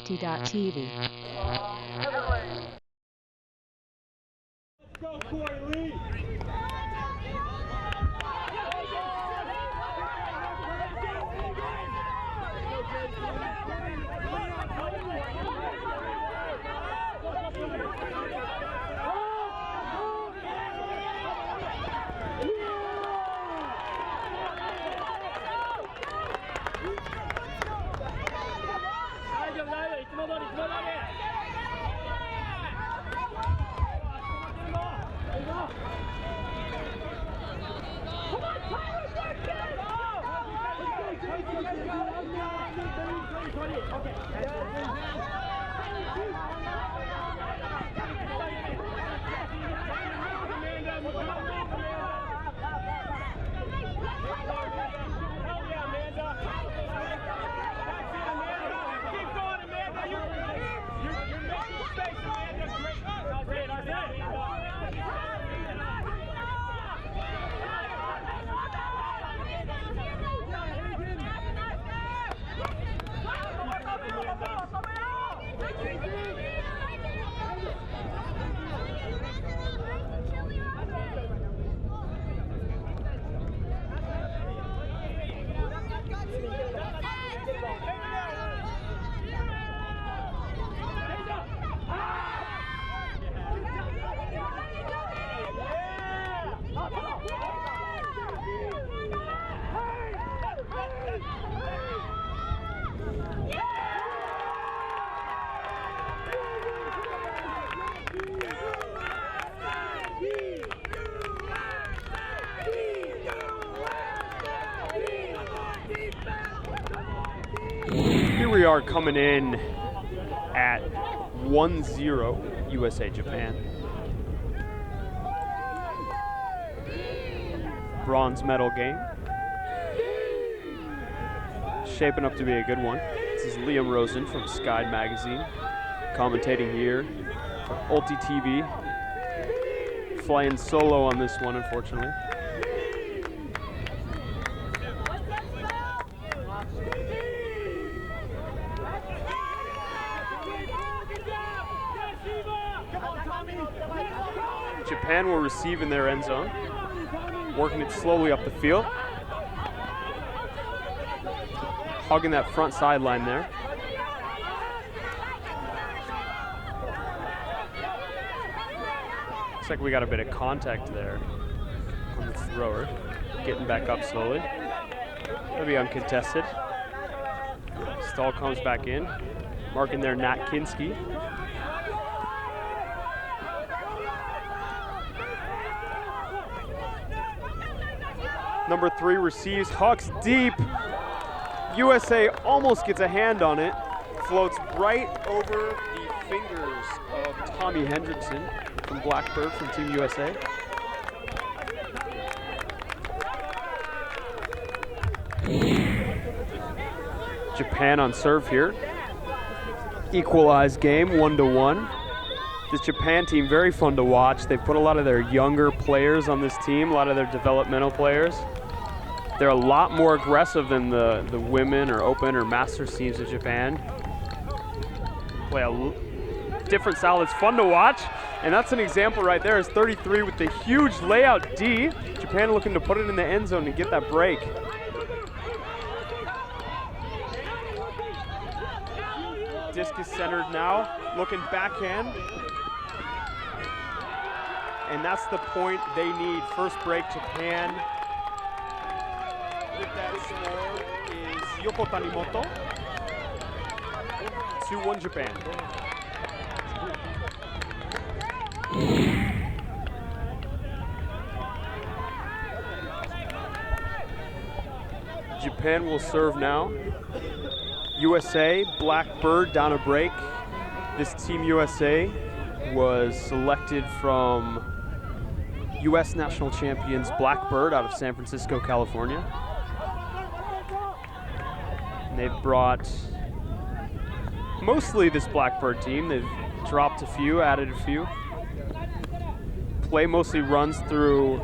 ULTI.TV. Here we are coming in at 1-0 USA Japan. Bronze medal game. Shaping up to be a good one. This is Liam Rosen from Sky Magazine commentating here for ULTI.TV. Flying solo on this one, unfortunately. Japan will receive in their end zone, working it slowly up the field. Hugging that front sideline there. Looks like we got a bit of contact there on the thrower. Getting back up slowly. That'll be uncontested. Stahl comes back in, marking there Nat Kinski. Number 3 receives, hucks deep. USA almost gets a hand on it. Floats right over the fingers of Tommy Hendrickson from Blackbird from Team USA. Japan on serve here. Equalized game, 1-1. This Japan team, very fun to watch. They've put a lot of their younger players on this team, a lot of their developmental players. They're a lot more aggressive than the women or open or masters teams of Japan. Play a different style. It's fun to watch. And that's an example right there. Is 33 with the huge layout D. Japan looking to put it in the end zone and get that break. Disc is centered now. Looking backhand. And that's the point they need. First break, Japan. With that score is Yoko Tanimoto. 2-1 Japan. Japan will serve now. USA, Blackbird down a break. This Team USA was selected from U.S. national champions Blackbird out of San Francisco, California. And they've brought mostly this Blackbird team. They've dropped a few, added a few. Play mostly runs through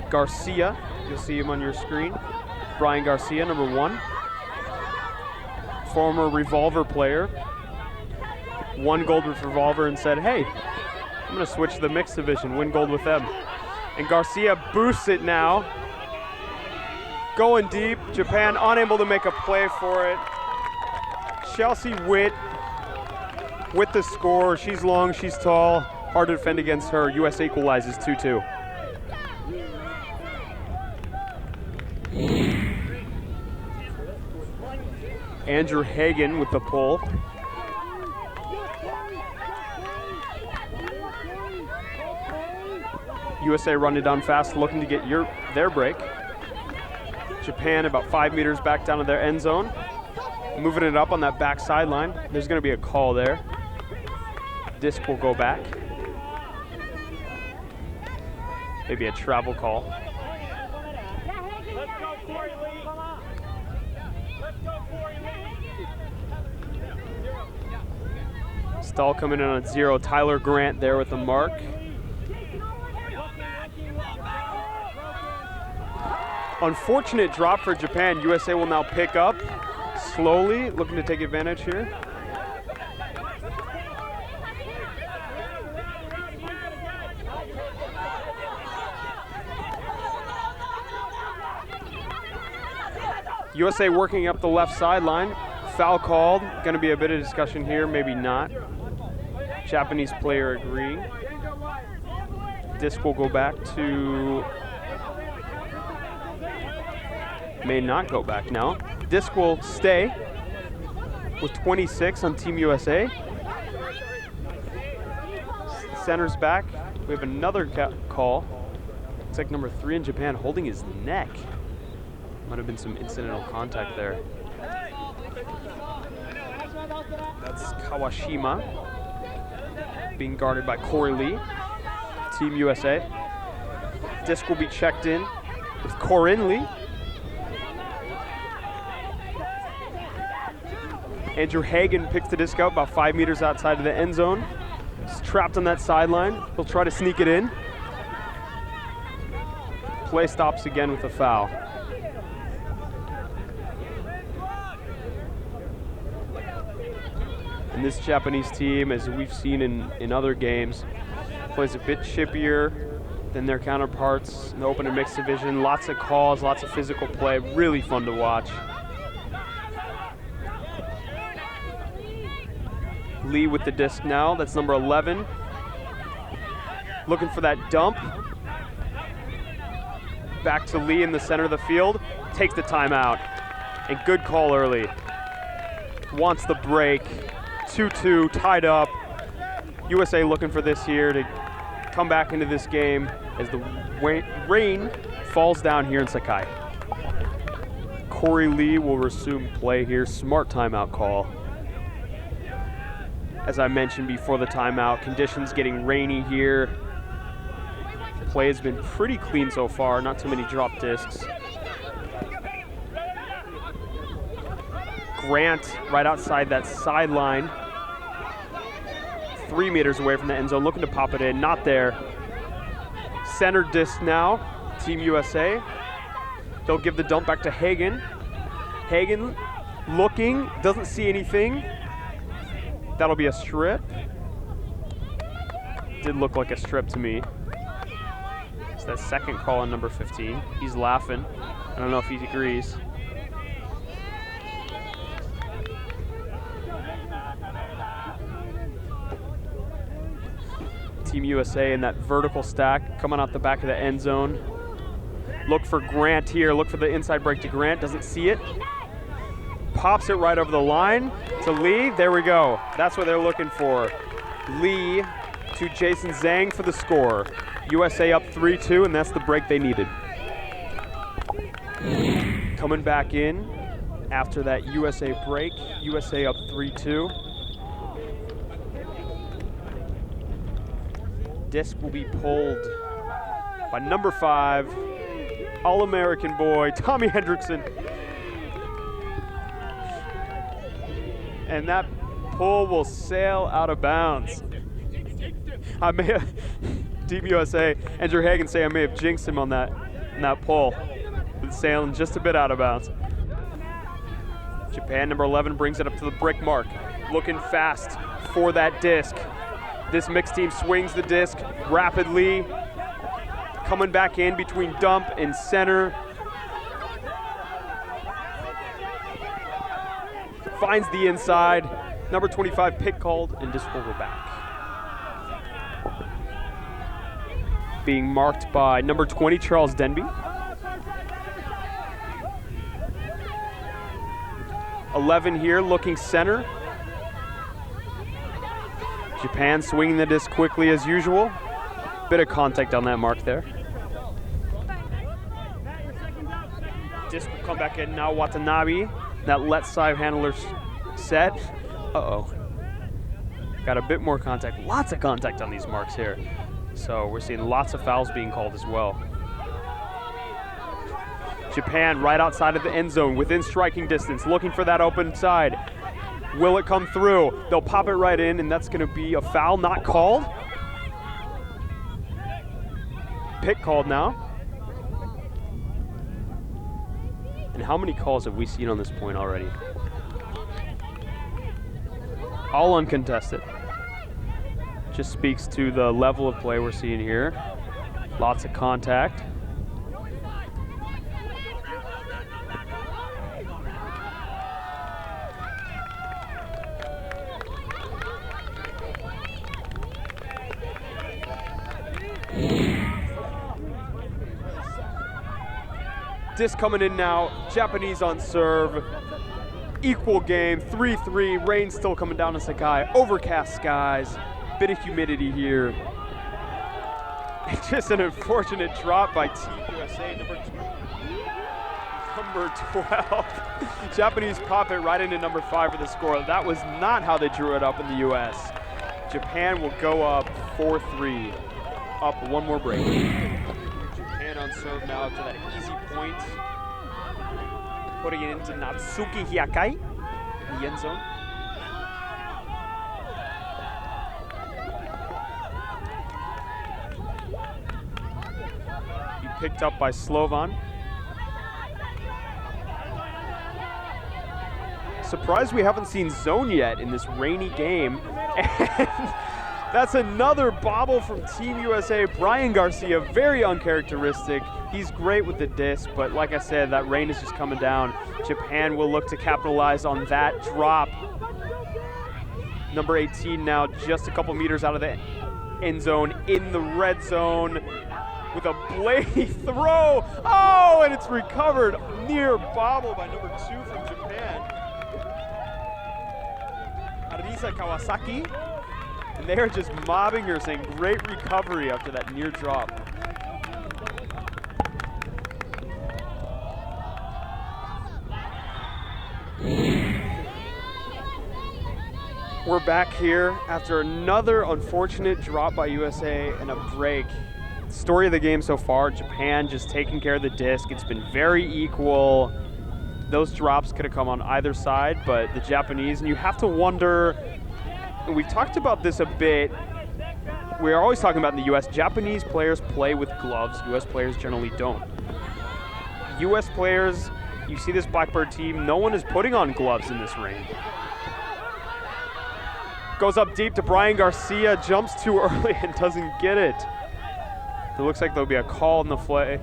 Garcia. You'll see him on your screen. Brian Garcia, number 1. Former Revolver player won gold with Revolver and said, hey, I'm gonna switch to the mixed division, win gold with them. And Garcia boosts it now. Going deep, Japan unable to make a play for it. Chelsea Witt with the score. She's long, she's tall, hard to defend against her. US equalizes 2-2. Andrew Hagen with the pull. USA running down fast, looking to get their break. Japan about 5 meters back down to their end zone. Moving it up on that back sideline. There's gonna be a call there. Disc will go back. Maybe a travel call. Stall coming in on 0. Tyler Grant there with the mark. Unfortunate drop for Japan. USA will now pick up slowly, looking to take advantage here. USA working up the left sideline. Foul called. Going to be a bit of discussion here, maybe not. Japanese player agreeing. Disc will go back to... May not go back now. Disc will stay with 26 on Team USA. Center's back. We have another call. Looks like number 3 in Japan holding his neck. Might have been some incidental contact there. That's Kawashima being guarded by Corey Lee, Team USA. Disc will be checked in with Corinne Lee. Andrew Hagen picks the disc out about 5 meters outside of the end zone. He's trapped on that sideline. He'll try to sneak it in. Play stops again with a foul. And this Japanese team, as we've seen in other games, plays a bit chippier than their counterparts in the open and mixed division. Lots of calls, lots of physical play, really fun to watch. Lee with the disc now, that's number 11. Looking for that dump. Back to Lee in the center of the field, takes the timeout. And good call early. Wants the break. 2-2, tied up. USA looking for this here to come back into this game as the rain falls down here in Sakai. Corey Lee will resume play here. Smart timeout call. As I mentioned before the timeout, conditions getting rainy here. Play has been pretty clean so far, not too many drop discs. Grant right outside that sideline. 3 meters away from the end zone, looking to pop it in, not there. Center disc now, Team USA. They'll give the dump back to Hagen. Hagen looking, doesn't see anything. That'll be a strip. Did look like a strip to me. It's that second call on number 15. He's laughing. I don't know if he agrees. Team USA in that vertical stack coming out the back of the end zone. Look for Grant here. Look for the inside break to Grant. Doesn't see it. Pops it right over the line to Lee. There we go. That's what they're looking for. Lee to Jason Zhang for the score. USA up 3-2, and that's the break they needed. Coming back in after that USA break. USA up 3-2. Disc will be pulled by number 5, All-American boy, Tommy Hendrickson. And that pull will sail out of bounds. I may have, Team USA, Andrew Hagen say I may have jinxed him on that pull. It's sailing just a bit out of bounds. Japan, number 11, brings it up to the brick mark. Looking fast, for that disc. This mixed team swings the disc rapidly, coming back in between dump and center. Finds the inside. Number 25 pick called, and disc will go back. Being marked by number 20, Charles Denby. 11 here, looking center. Japan swinging the disc quickly as usual. Bit of contact on that mark there. Disc will come back in now, Watanabe. That left side handler set. Uh-oh. Got a bit more contact. Lots of contact on these marks here. So we're seeing lots of fouls being called as well. Japan right outside of the end zone, within striking distance, looking for that open side. Will it come through? They'll pop it right in, and that's going to be a foul not called. Pick called now. And how many calls have we seen on this point already? All uncontested. Just speaks to the level of play we're seeing here. Lots of contact. Disc coming in now, Japanese on serve. Equal game, 3-3, rain still coming down in Sakai. Overcast skies, bit of humidity here. Just an unfortunate drop by Team USA, number 12. Japanese pop it right into number 5 for the score. That was not how they drew it up in the US. Japan will go up 4-3, up one more break. Japan on serve now to that easy point. Putting it into Natsuki Hyakai in the end zone. He picked up by Slovan. Surprised we haven't seen zone yet in this rainy game. And that's another bobble from Team USA. Brian Garcia, very uncharacteristic. He's great with the disc, but like I said, that rain is just coming down. Japan will look to capitalize on that drop. Number 18 now just a couple meters out of the end zone, in the red zone with a blade throw. Oh, and it's recovered. Near bobble by number 2 from Japan. Arisa Kawasaki. And they are just mobbing her, saying great recovery after that near drop. We're back here after another unfortunate drop by USA and a break. Story of the game so far, Japan just taking care of the disc. It's been very equal. Those drops could have come on either side, but the Japanese, and you have to wonder, and we've talked about this a bit, we're always talking about in the US, Japanese players play with gloves, US players generally don't. US players, you see this Blackbird team, no one is putting on gloves in this rain. Goes up deep to Brian Garcia, jumps too early and doesn't get it. It looks like there'll be a call in the play.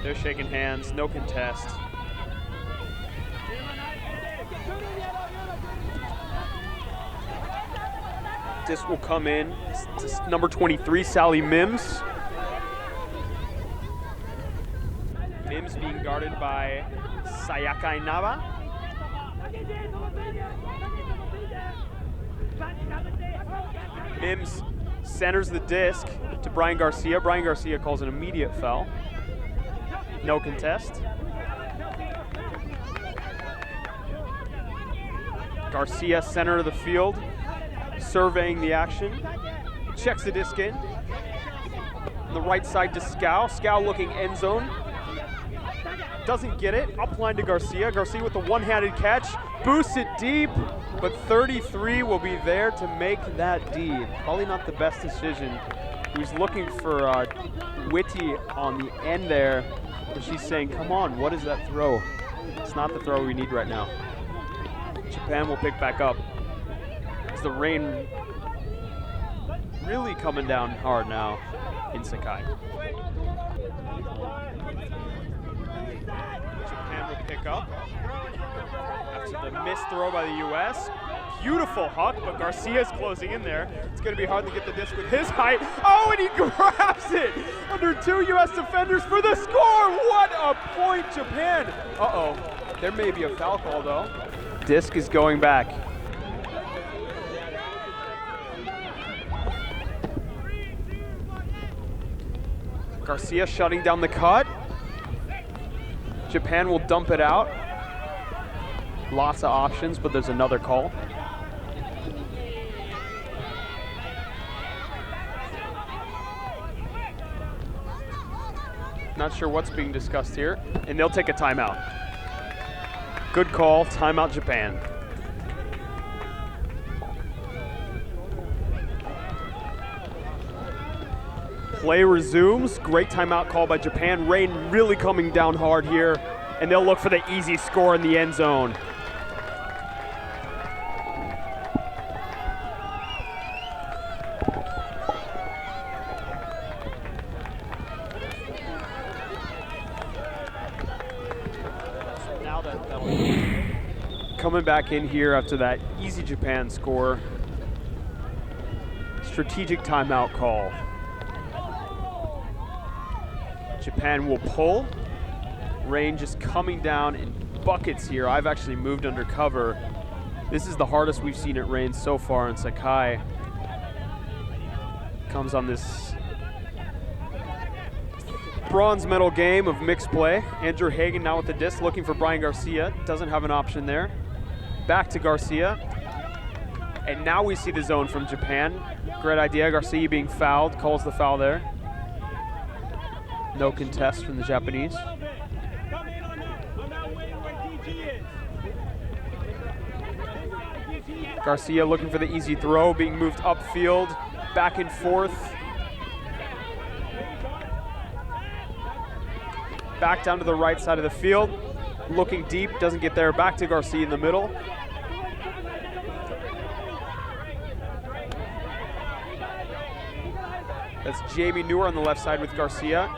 They're shaking hands, no contest. Disc will come in to number 23, Sally Mims. Mims being guarded by Sayakai Naba. Mims centers the disc to Brian Garcia. Brian Garcia calls an immediate foul. No contest. Garcia, center of the field, surveying the action. Checks the disc in. On the right side to Scow. Scow looking end zone. Doesn't get it. Upline to Garcia. Garcia with the one-handed catch. Boosts it deep, but 33 will be there to make that D. Probably not the best decision. He was looking for Witty on the end there, and she's saying, come on, what is that throw? It's not the throw we need right now. Japan will pick back up. As the rain really coming down hard now in Sakai. Japan will pick up after the missed throw by the U.S. Beautiful huck, but Garcia's closing in there. It's going to be hard to get the disc with his height. Oh, and he grabs it under 2 U.S. defenders for the score. What a point, Japan. Uh-oh, there may be a foul call, though. Disc is going back. Garcia shutting down the cut. Japan will dump it out. Lots of options, but there's another call. Not sure what's being discussed here, and they'll take a timeout. Good call, timeout Japan. Play resumes, great timeout call by Japan. Rain really coming down hard here, and they'll look for the easy score in the end zone. Coming back in here after that easy Japan score. Strategic timeout call. Japan will pull. Rain just coming down in buckets here. I've actually moved under cover. This is the hardest we've seen it rain so far in Sakai. Comes on this bronze medal game of mixed play. Andrew Hagen now with the disc, looking for Brian Garcia. Doesn't have an option there. Back to Garcia. And now we see the zone from Japan. Great idea, Garcia being fouled, calls the foul there. No contest from the Japanese. Garcia looking for the easy throw, being moved upfield, back and forth. Back down to the right side of the field. Looking deep, doesn't get there. Back to Garcia in the middle. That's Jamie Newer on the left side with Garcia.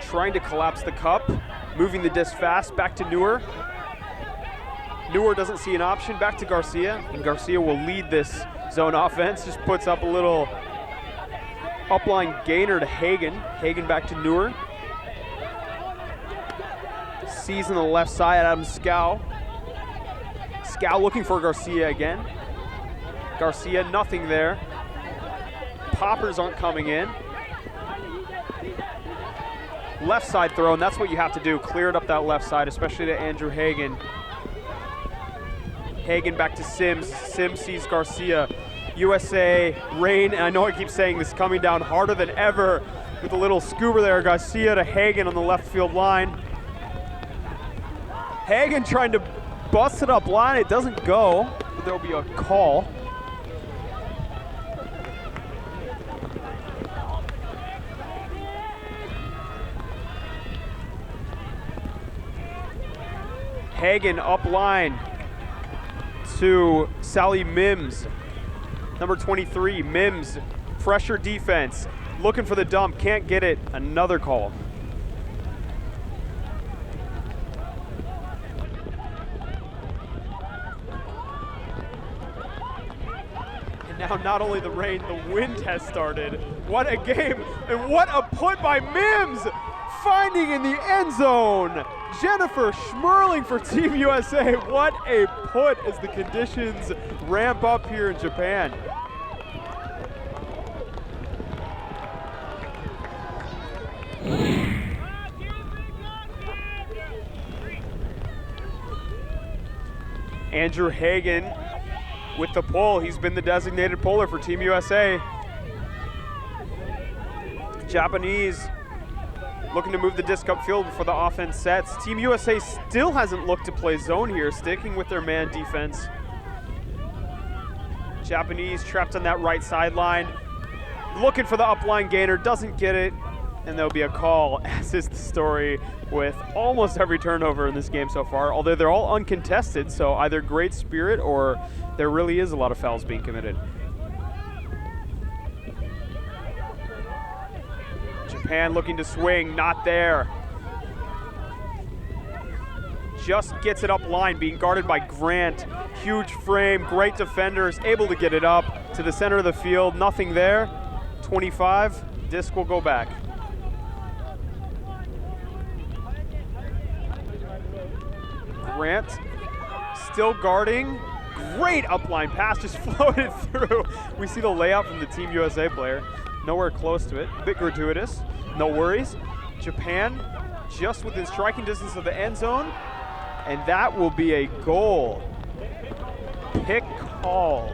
Trying to collapse the cup, moving the disc fast, back to Newer. Newer doesn't see an option, back to Garcia, and Garcia will lead this zone offense, just puts up a little upline gainer to Hagen. Hagen back to Newer. Sees on the left side, Adam Scow. Scow looking for Garcia again. Garcia, nothing there. Poppers aren't coming in. Left side throw, and that's what you have to do. Clear it up that left side, especially to Andrew Hagen. Hagen back to Sims. Sims sees Garcia. USA, rain, and I know I keep saying this, coming down harder than ever with a little scuba there. Garcia to Hagen on the left field line. Hagen trying to bust it up line. It doesn't go, but there'll be a call. Hagen up line to Sally Mims. Number 23, Mims, pressure defense, looking for the dump, can't get it, another call. And now not only the rain, the wind has started. What a game, and what a put by Mims, finding in the end zone. Jennifer Schmerling for Team USA. What a put as the conditions ramp up here in Japan. Andrew Hagen with the pull. He's been the designated puller for Team USA. Japanese looking to move the disc upfield before the offense sets. Team USA still hasn't looked to play zone here, sticking with their man defense. Japanese trapped on that right sideline, looking for the upline gainer, doesn't get it. and there'll be a call, as is the story with almost every turnover in this game so far, although they're all uncontested, so either great spirit or there really is a lot of fouls being committed. Japan looking to swing, not there. Just gets it up line, being guarded by Grant. Huge frame, great defenders, able to get it up to the center of the field. Nothing there. 25, disc will go back. Grant still guarding. Great upline pass, just floated through. We see the layout from the Team USA player. Nowhere close to it, a bit gratuitous. No worries. Japan just within striking distance of the end zone, and that will be a goal. Pick call.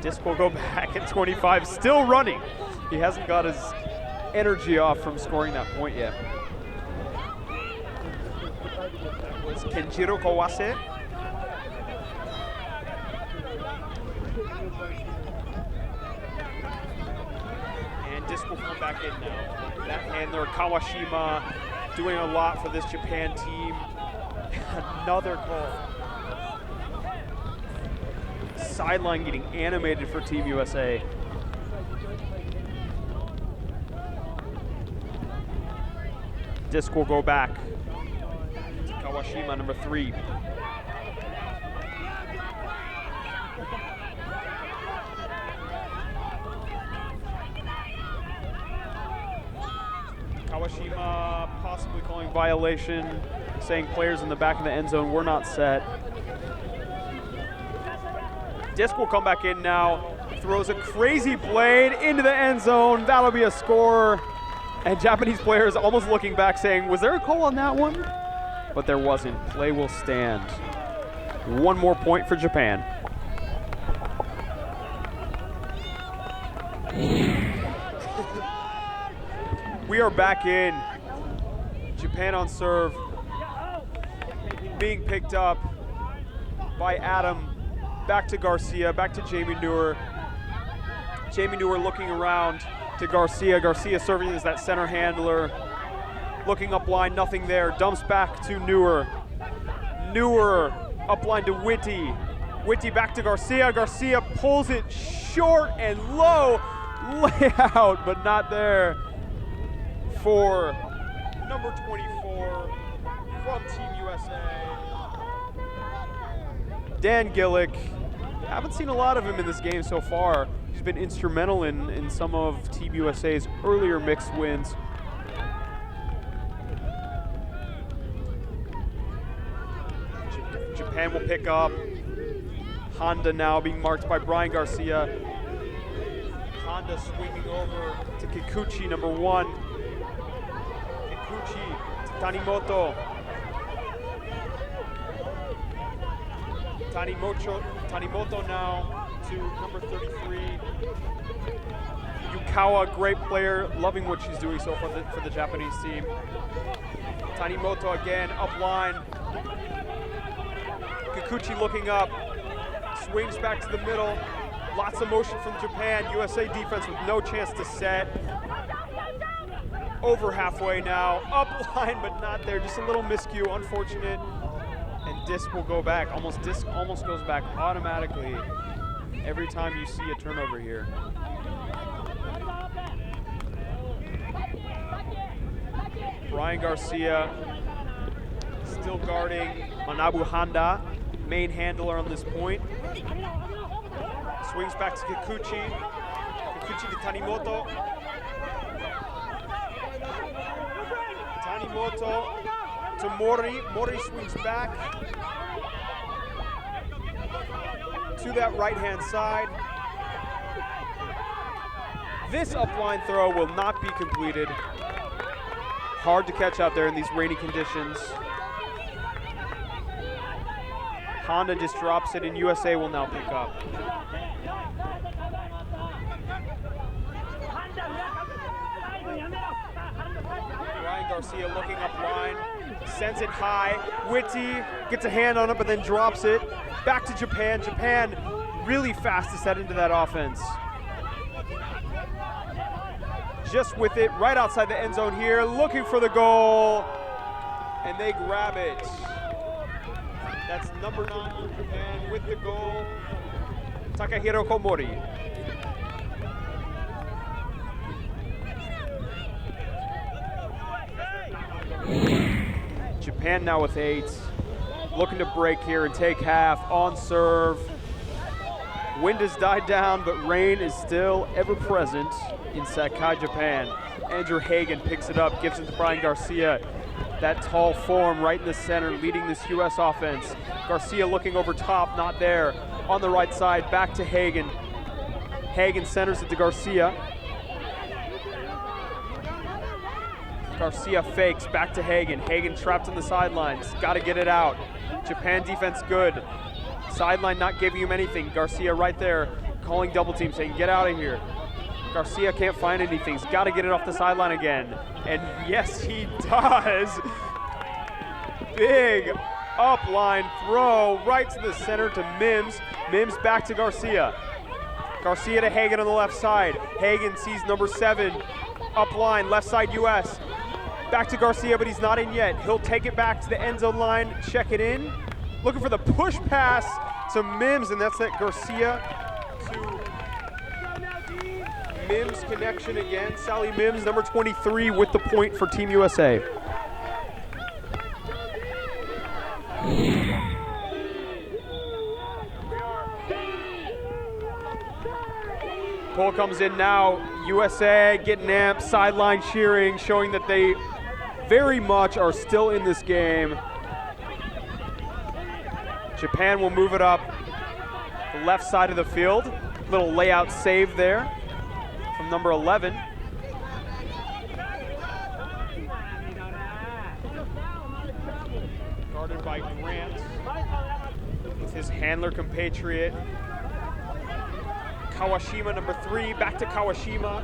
Disc will go back at 25, still running. He hasn't got his energy off from scoring that point yet. It's Kenjiro Kawase. And disc will come back in now. That handler, Kawashima, doing a lot for this Japan team. Another call. Sideline getting animated for Team USA. Disc will go back to Kawashima, number 3. Kawashima possibly calling violation, saying players in the back of the end zone were not set. Disc will come back in now, throws a crazy blade into the end zone. That'll be a score. And Japanese players almost looking back saying, was there a call on that one? But there wasn't. Play will stand. One more point for Japan. We are back in. Japan on serve. Being picked up by Adam. Back to Garcia, back to Jamie Neuer. Jamie Neuer looking around to Garcia. Garcia serving as that center handler. Looking up line, nothing there. Dumps back to Neuer. Neuer up line to Whitty. Whitty back to Garcia. Garcia pulls it short and low. Layout, but not there for number 24 from Team USA. Dan Gillick. Haven't seen a lot of him in this game so far. He's been instrumental in some of Team USA's earlier mixed wins. Japan will pick up. Honda now being marked by Brian Garcia. Honda swinging over to Kikuchi, number 1. Kikuchi to Tanimoto. Tanimoto now to number 33. Yukawa, great player, loving what she's doing so far for the Japanese team. Tanimoto again, up line. Kikuchi looking up, swings back to the middle. Lots of motion from Japan. USA defense with no chance to set. Over halfway now, up line but not there, just a little miscue, unfortunate. And disc will go back. Disc almost goes back automatically every time you see a turnover here. Brian Garcia still guarding Manabu Honda, main handler on this point. Swings back to Kikuchi. Kikuchi to Tanimoto. Tanimoto to Mori. Mori swings back to that right-hand side. This upline throw will not be completed. Hard to catch out there in these rainy conditions. Honda just drops it and USA will now pick up. Brian Garcia looking up line, sends it high. Whitty gets a hand on it but then drops it. Back to Japan. Japan really fast to set into that offense. just with it, right outside the end zone here, looking for the goal, and they grab it. That's number 9 for Japan with the goal, Takahiro Komori. Japan now with 8, looking to break here and take half on serve. Wind has died down, but rain is still ever present in Sakai, Japan. Andrew Hagan picks it up, gives it to Brian Garcia. That tall form right in the center, leading this U.S. offense. Garcia looking over top, not there. On the right side, back to Hagan. Hagan centers it to Garcia. Garcia fakes, back to Hagan. Hagan trapped on the sidelines, got to get it out. Japan defense good. Sideline not giving him anything. Garcia right there, calling double team, saying get out of here. Garcia can't find anything. He's got to get it off the sideline again. And yes, he does. Big up line throw right to the center to Mims. Mims back to Garcia. Garcia to Hagan on the left side. Hagan sees number 7 up line, left side US. Back to Garcia, but he's not in yet. He'll take it back to the end zone line, check it in. Looking for the push pass to Mims, and that's that Garcia to Mims connection again. Sally Mims, number 23, with the point for Team USA. Pull comes in now. USA getting amped, sideline cheering, showing that they very much are still in this game. Japan will move it up the left side of the field. Little layout save there from number 11. Guarded by Grant with his handler compatriot. Kawashima, number 3, back to Kawashima.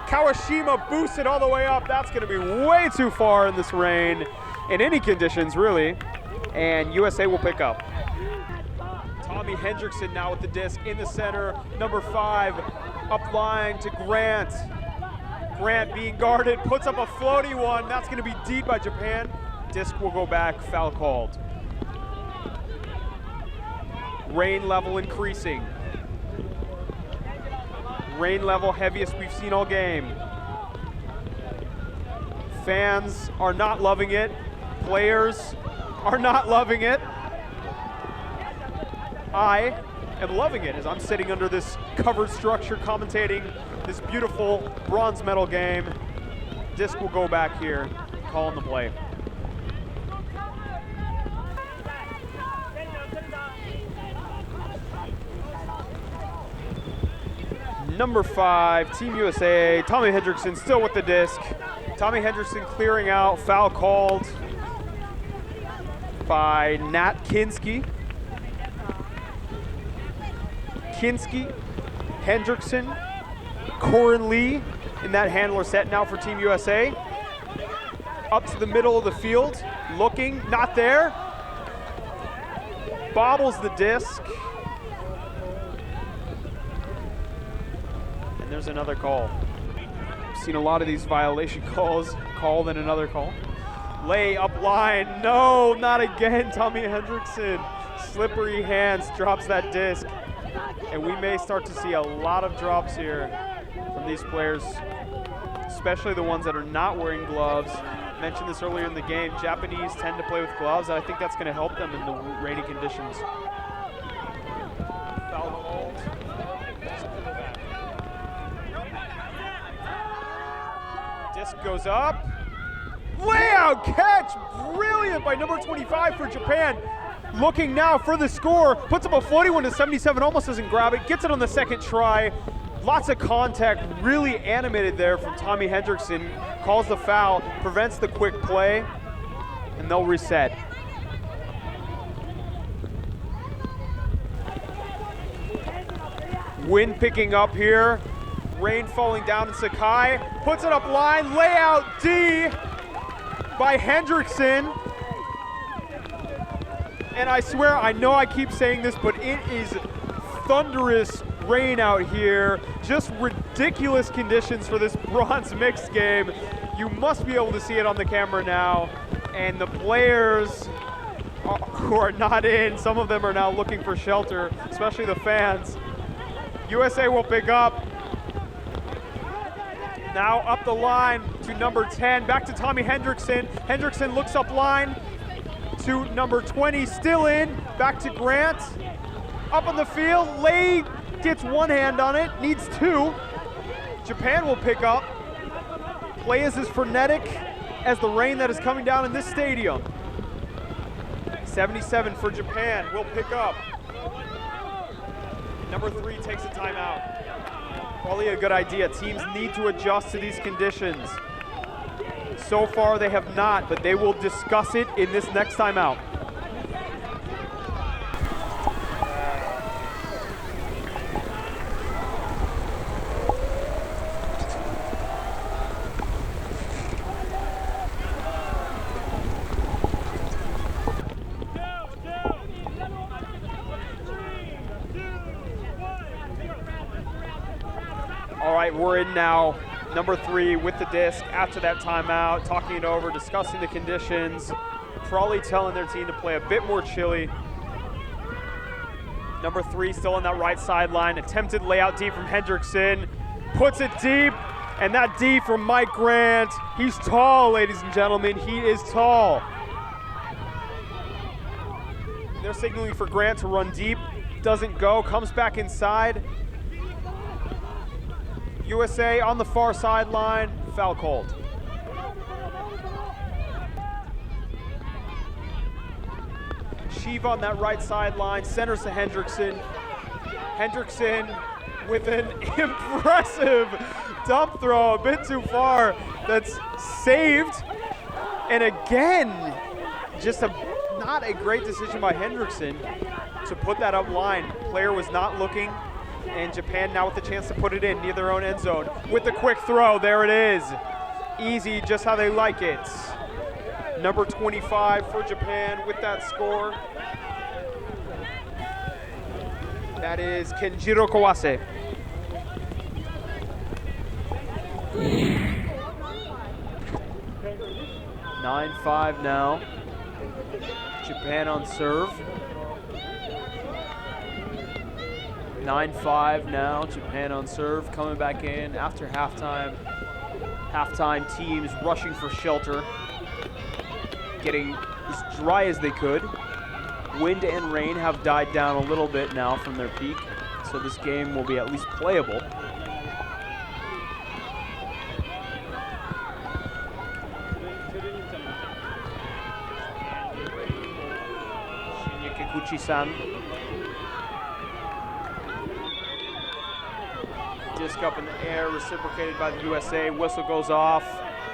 Kawashima boosts it all the way up. That's gonna be way too far in this rain, in any conditions really, and USA will pick up. Tommy Hendrickson now with the disc in the center, number 5, up line to Grant. Grant being guarded, puts up a floaty one. That's gonna be deep by Japan. Disc will go back, foul called. Rain level increasing. Rain level heaviest we've seen all game. Fans are not loving it. Players are not loving it. I am loving it as I'm sitting under this covered structure commentating this beautiful bronze medal game. Disc will go back here, calling the play. Number 5, Team USA, Tommy Hendrickson still with the disc. Tommy Hendrickson clearing out, foul called by Nat Kinski. Kinski, Hendrickson, Corin Lee in that handler set now for Team USA. Up to the middle of the field, looking, not there. Bobbles the disc. And there's another call. I've seen a lot of these violation calls, call then another call. Lay up line, no, not again, Tommy Hendrickson. Slippery hands, drops that disc. And we may start to see a lot of drops here from these players, especially the ones that are not wearing gloves. I mentioned this earlier in the game, Japanese tend to play with gloves, and I think that's gonna help them in the rainy conditions. Foul called. Disc goes up. Layout catch, brilliant by number 25 for Japan. Looking now for the score, puts up a floaty one to 77, almost doesn't grab it, gets it on the second try. Lots of contact, really animated there from Tommy Hendrickson. Calls the foul, prevents the quick play, and they'll reset. Wind picking up here, rain falling down in Sakai, puts it up line, layout D by Hendrickson. And I swear, I know I keep saying this, but it is thunderous rain out here, just ridiculous conditions for this bronze mixed game. You must be able to see it on the camera now. And the players who are not in, some of them are now looking for shelter, especially the fans. USA will pick up. Now up the line to number 10, back to Tommy Hendrickson. Hendrickson looks up line to number 20, still in, back to Grant. Up on the field, Lay gets one hand on it, needs two. Japan will pick up. Play is as frenetic as the rain that is coming down in this stadium. 77 for Japan will pick up. Number 3 takes a timeout. Probably a good idea. Teams need to adjust to these conditions. So far they have not, but they will discuss it in this next timeout. All right, we're in now. Number 3 with the disc after that timeout, talking it over, discussing the conditions, probably telling their team to play a bit more chilly. Number 3 still on that right sideline, attempted layout deep from Hendrickson, puts it deep, and that D from Mike Grant. He's tall, ladies and gentlemen, he is tall. They're signaling for Grant to run deep, doesn't go, comes back inside. USA on the far sideline, foul called. Sheev on that right sideline, centers to Hendrickson. Hendrickson with an impressive dump throw, a bit too far, that's saved. And again, just not a great decision by Hendrickson to put that up line. Player was not looking. And Japan now with the chance to put it in near their own end zone. With the quick throw, there it is. Easy, just how they like it. Number 25 for Japan with that score. That is Kenjiro Kawase. (9-5) now. Japan on serve. 9-5 now, Japan on serve, coming back in after halftime. Halftime teams rushing for shelter, getting as dry as they could. Wind and rain have died down a little bit now from their peak, so this game will be at least playable. Shinya Kikuchi-san. Disc up in the air, reciprocated by the USA. Whistle goes off,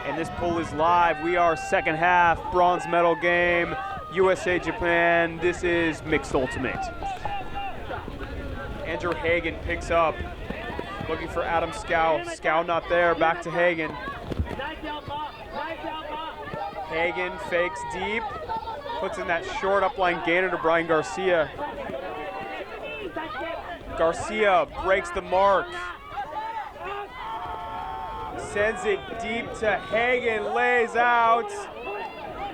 and this poll is live. We are second half, bronze medal game, USA-Japan. This is mixed ultimate. Andrew Hagen picks up, looking for Adam Scow. Scow not there, back to Hagen. Hagen fakes deep, puts in that short upline gainer to Brian Garcia. Garcia breaks the mark. Sends it deep to Hagen, lays out,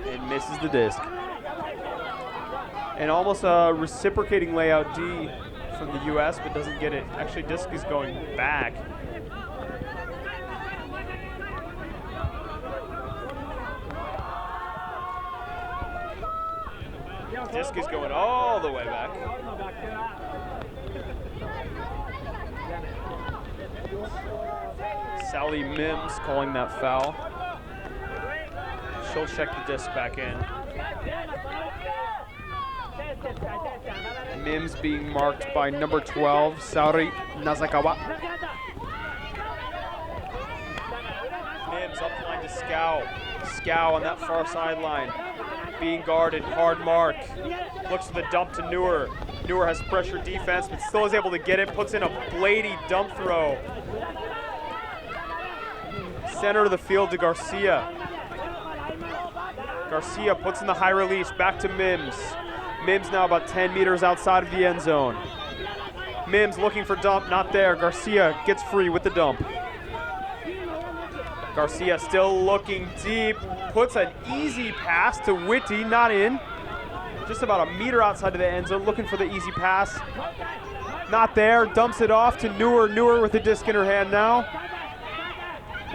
and misses the disc. And almost a reciprocating layout D from the US, but doesn't get it. Actually, disc is going back. Disc is going all the way back. Sally Mims calling that foul. She'll check the disc back in. Mims being marked by number 12, Saori Nazakawa. Mims up line to Scow. Scow on that far sideline. Being guarded, hard mark. Looks for the dump to Neuer. Neuer has pressure defense, but still is able to get it. Puts in a Blady dump throw. Center of the field to Garcia. Garcia puts in the high release, back to Mims. Mims now about 10 meters outside of the end zone. Mims looking for dump, not there. Garcia gets free with the dump. Garcia still looking deep, puts an easy pass to Whitty, not in. Just about a meter outside of the end zone, looking for the easy pass. Not there, dumps it off to Neuer. Neuer with the disc in her hand now.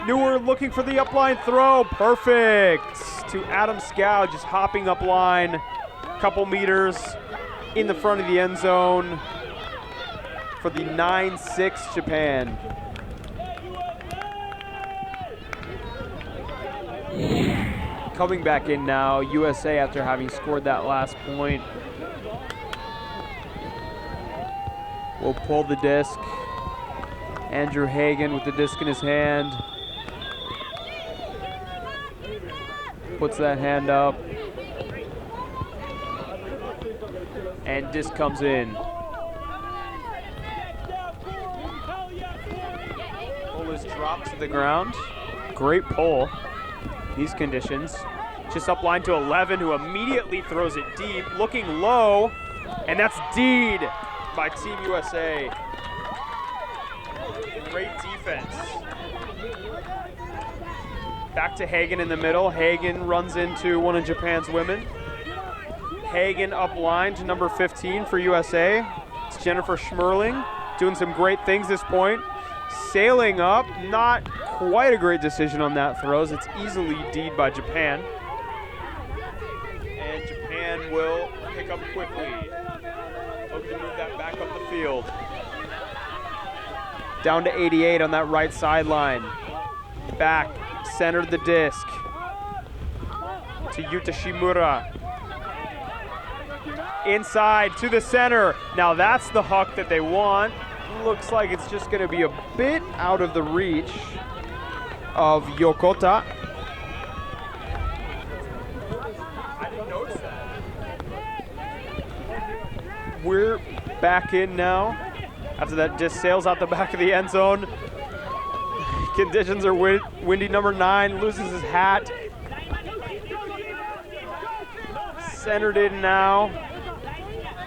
Neuer looking for the upline throw, perfect. To Adam Scow, just hopping up line, couple meters in the front of the end zone for the 9-6 Japan. Coming back in now, USA after having scored that last point. Will pull the disc. Andrew Hagan with the disc in his hand. Puts that hand up. And disc comes in. Pull is dropped to the ground. Great pull. These conditions. Just up line to 11, who immediately throws it deep, looking low, and that's Deed by Team USA. Great defense. Back to Hagan in the middle. Hagan runs into one of Japan's women. Hagan up line to number 15 for USA. It's Jennifer Schmerling doing some great things this point. Sailing up, not quite a great decision on that throws. It's easily D'd by Japan. And Japan will pick up quickly. Hope to move that back up the field. Down to 88 on that right sideline. Back, centered the disc. To Yuta Shimura. Inside to the center. Now that's the huck that they want. Looks like it's just going to be a bit out of the reach of Yokota. I didn't notice that. We're back in now. After that disc sails out the back of the end zone. Conditions are windy. Number 9 loses his hat. Centered in now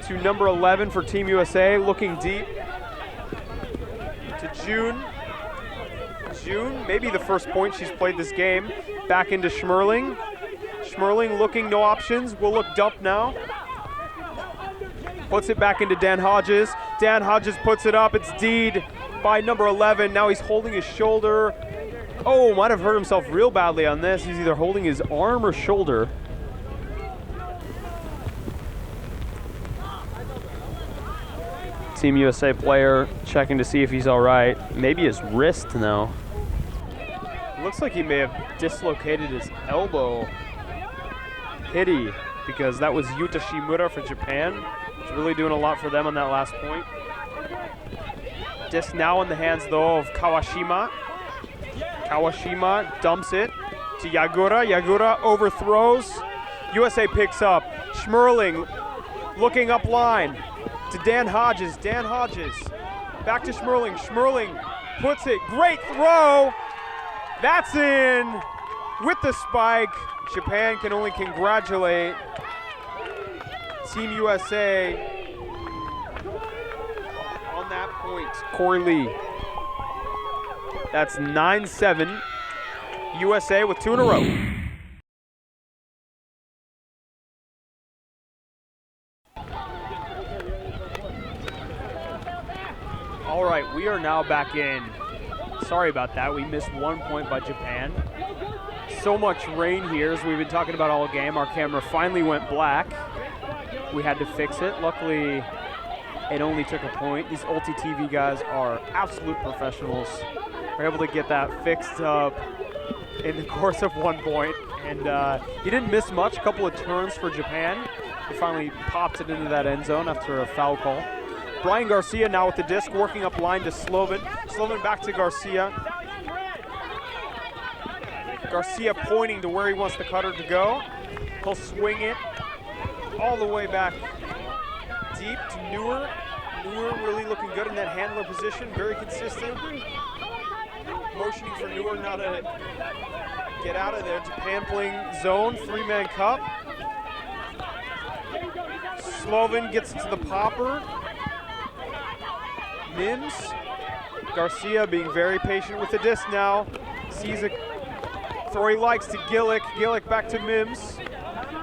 to number 11 for Team USA, looking deep. To June. June, maybe the first point she's played this game. Back into Schmerling. Schmerling looking, no options. Will look dump now. Puts it back into Dan Hodges. Dan Hodges puts it up. It's Deed by number 11. Now he's holding his shoulder. Oh, might have hurt himself real badly on this. He's either holding his arm or shoulder. Team USA player checking to see if he's all right. Maybe his wrist now. Looks like he may have dislocated his elbow. Pity, because that was Yuta Shimura for Japan. He's really doing a lot for them on that last point. Disc now in the hands, though, of Kawashima. Kawashima dumps it to Yagura. Yagura overthrows. USA picks up. Schmerling looking up line to Dan Hodges. Dan Hodges back to Schmerling. Schmerling puts it. Great throw. That's in with the spike. Japan can only congratulate Team USA on that point. Corey Lee. That's 9-7. USA with 2 in a row. All right, we are now back in. Sorry about that. We missed 1 point by Japan. So much rain here, as we've been talking about all game. Our camera finally went black. We had to fix it. Luckily, it only took a point. These ULTI.TV guys are absolute professionals. We're able to get that fixed up in the course of 1 point. And he didn't miss much. A couple of turns for Japan. He finally popped it into that end zone after a foul call. Brian Garcia now with the disc, working up line to Slovin. Slovin back to Garcia. Garcia pointing to where he wants the cutter to go. He'll swing it all the way back deep to Neuer. Neuer really looking good in that handler position, very consistent. Motioning for Neuer now to get out of there. Japan playing zone, 3-man cup. Slovin gets to the popper. Mims. Garcia being very patient with the disc now. Sees a throw he likes to Gillick. Gillick back to Mims.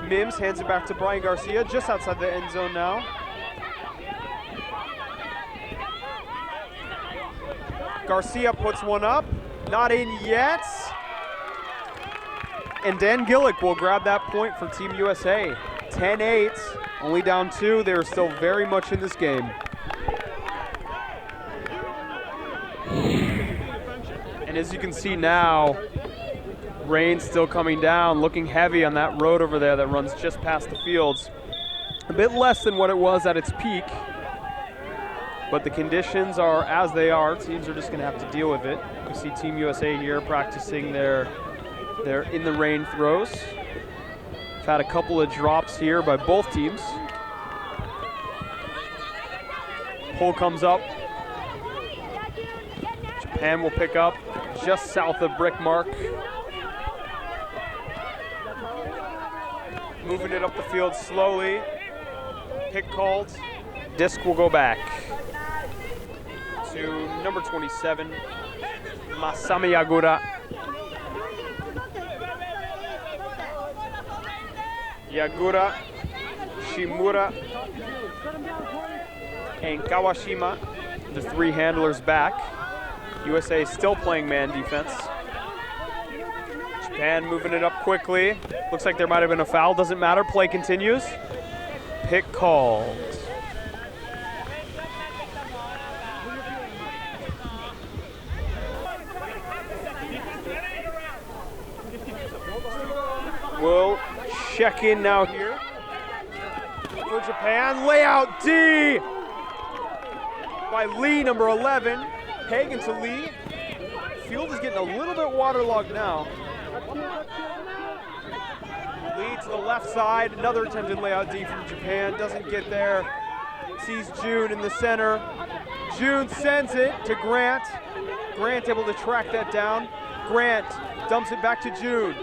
Mims hands it back to Brian Garcia, just outside the end zone now. Garcia puts one up, not in yet. And Dan Gillick will grab that point for Team USA. 10-8, only down 2. They are still very much in this game. And as you can see now, rain still coming down, looking heavy on that road over there that runs just past the fields. A bit less than what it was at its peak, but the conditions are as they are. Teams are just going to have to deal with it. You see Team USA here practicing their in the rain throws. We've had a couple of drops here by both teams. Pull comes up. Japan will pick up just south of brick mark. Moving it up the field slowly. Pick called. Disc will go back to number 27, Masami Yagura. Yagura, Shimura, and Kawashima, the 3 handlers back. USA still playing man defense. Japan moving it up quickly. Looks like there might have been a foul, doesn't matter, play continues. Pick called. We'll check in now here for Japan. Layout D by Lee, number 11. Hagen to Lee. Field is getting a little bit waterlogged now. Lee to the left side. Another attempted layout D from Japan. Doesn't get there. Sees June in the center. June sends it to Grant. Grant able to track that down. Grant dumps it back to June.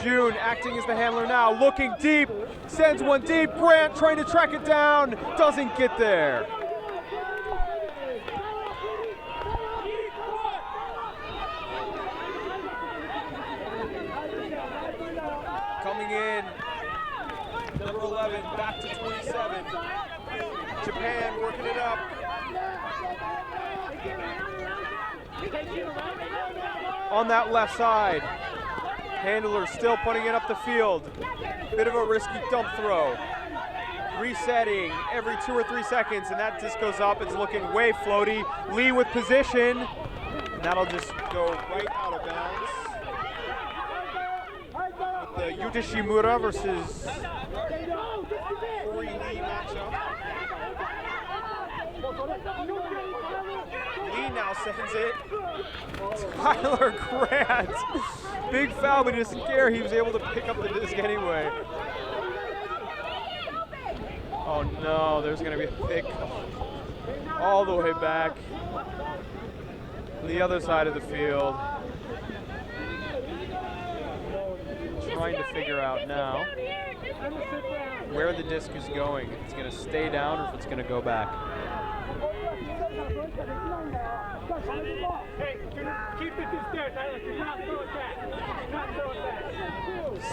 June acting as the handler now, looking deep, sends one deep. Grant trying to track it down, doesn't get there. Coming in, number 11, back to 27. Japan working it up. On that left side. Handler still putting it up the field. Bit of a risky dump throw. Resetting every 2 or 3 seconds, and that disc goes up. It's looking way floaty. Lee with position. And that'll just go right out of bounds. The Yuta Shimura versus Corey Lee matchup. Lee now sends it. Tyler Grant. Big foul, but he doesn't care. He was able to pick up the disc anyway. Oh no, there's gonna be a pick all the way back. The other side of the field. Trying to figure out now where the disc is going. If it's gonna stay down or if it's gonna go back.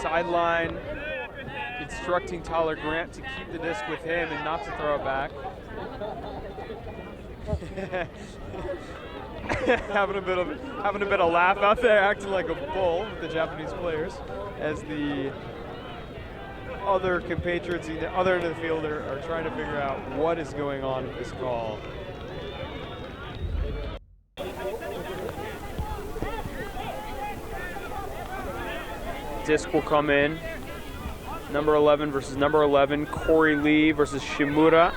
Sideline instructing Tyler Grant to keep the disc with him and not to throw it back. having a bit of laugh out there, acting like a bull with the Japanese players as the other compatriots in the other end of the field are trying to figure out what is going on with this call. Disc will come in. Number 11 versus number 11. Corey Lee versus Shimura.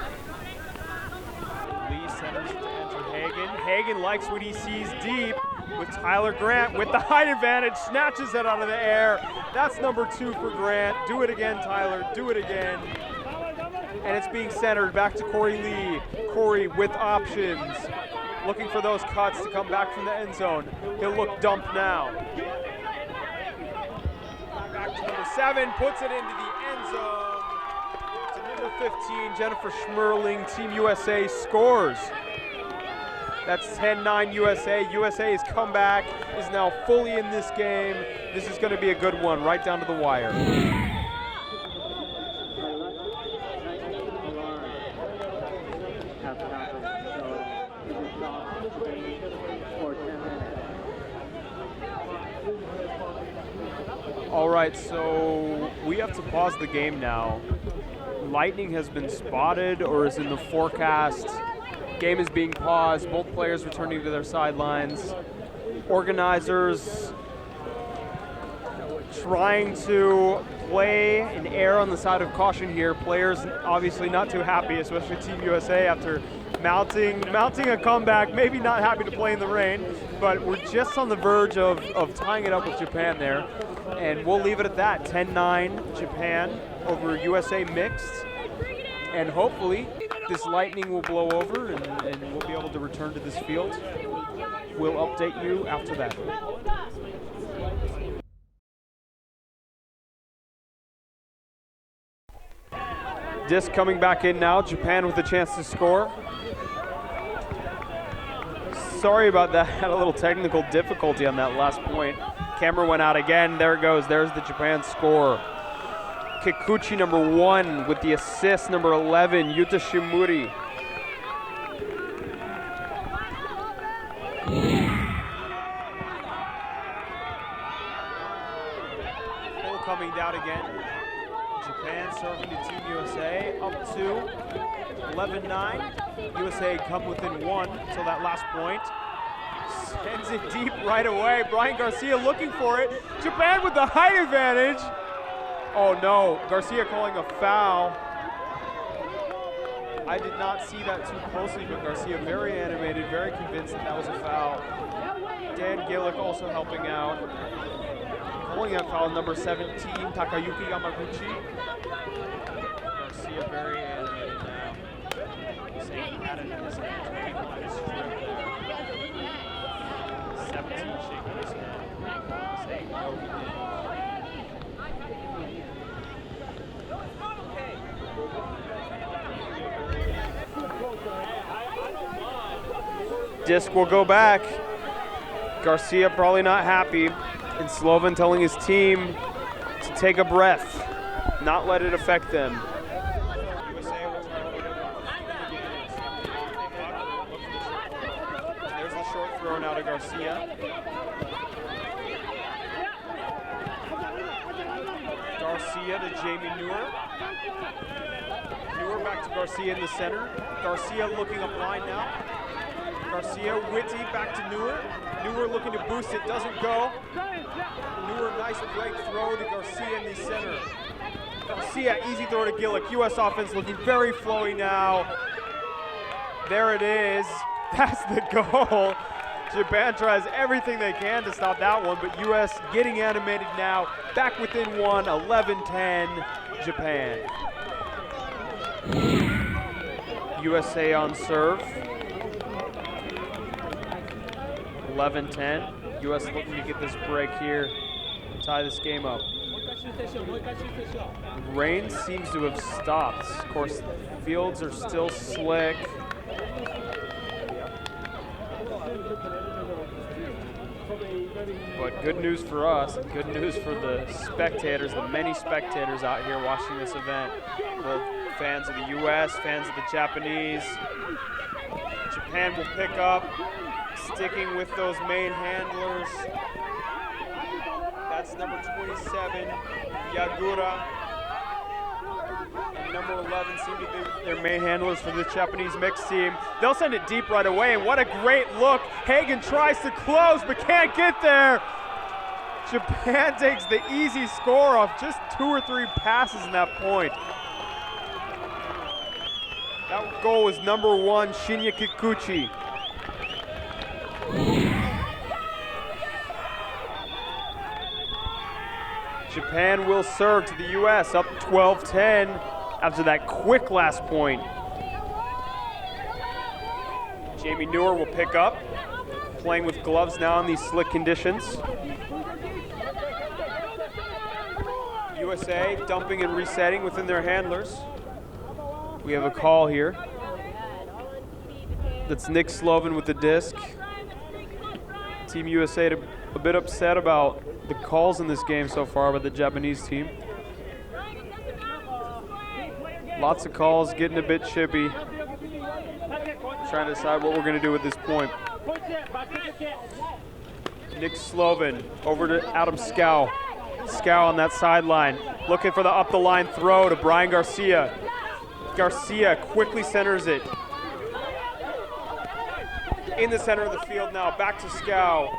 Lee centers it to enter Hagen. Hagen likes what he sees deep with Tyler Grant with the height advantage. Snatches it out of the air. That's number 2 for Grant. Do it again, Tyler. Do it again. And it's being centered back to Corey Lee. Corey with options. Looking for those cuts to come back from the end zone. He'll look dumped now. Back to number 7, puts it into the end zone. To number 15, Jennifer Schmerling, Team USA scores. That's 10-9 USA. USA's comeback is now fully in this game. This is going to be a good one, right down to the wire. All right, so we have to pause the game now. Lightning has been spotted or is in the forecast. Game is being paused, both players returning to their sidelines. Organizers trying to play and err on the side of caution here. Players obviously not too happy, especially Team USA after mounting a comeback, maybe not happy to play in the rain, but we're just on the verge of tying it up with Japan there. And we'll leave it at that, 10-9 Japan over USA mixed. And hopefully this lightning will blow over and we'll be able to return to this field. We'll update you after that. Disc coming back in now, Japan with a chance to score. Sorry about that, had a little technical difficulty on that last point. Camera went out again, there it goes, there's the Japan score. Kikuchi number 1 with the assist, number 11, Yuta Shimuri. Full coming down again. Japan serving to Team USA, up to 11-9. USA come within 1 until that last point. Sends it deep right away. Brian Garcia looking for it. Japan with the height advantage. Oh no, Garcia calling a foul. I did not see that too closely, but Garcia very animated, very convinced that was a foul. Dan Gillick also helping out. Calling out foul number 17, Takayuki Yamaguchi. Garcia very animated now. Saying he had it in his hand. People at his strip there. 17 shaking his head. Saying no, he didn't. Disc will go back. Garcia probably not happy. And Slovan telling his team to take a breath, not let it affect them. There's the short throw now to Garcia. Garcia to Jamie Newer. Newer back to Garcia in the center. Garcia looking up line now. Garcia, Whitty back to Newer. Newer looking to boost it, doesn't go. Newer, nice break throw to Garcia in the center. Garcia, easy throw to Gillick. U.S. offense looking very flowy now. There it is. That's the goal. Japan tries everything they can to stop that one, but U.S. getting animated now. Back within 1, 11-10, Japan. USA on serve. 11-10. U.S. looking to get this break here, tie this game up. Rain seems to have stopped. Of course, fields are still slick. But good news for us, and good news for the spectators, the many spectators out here watching this event. Both fans of the U.S., fans of the Japanese. Japan will pick up, sticking with those main handlers. That's number 27, Yagura. And number 11 seem to be their main handlers for the Japanese mixed team. They'll send it deep right away, and what a great look. Hagen tries to close, but can't get there. Japan takes the easy score off just 2 or 3 passes in that point. That goal was number 1, Shinya Kikuchi. Japan will serve to the U.S. up 12-10 after that quick last point. Jamie Newer will pick up, playing with gloves now in these slick conditions. USA dumping and resetting within their handlers. We have a call here. That's Nick Sloven with the disc. Team USA a bit upset about the calls in this game so far by the Japanese team. Lots of calls, getting a bit chippy. Trying to decide what we're going to do with this point. Nick Sloven over to Adam Scow. Scow on that sideline, looking for the up the line throw to Brian Garcia. Garcia quickly centers it. In the center of the field now, back to Scow.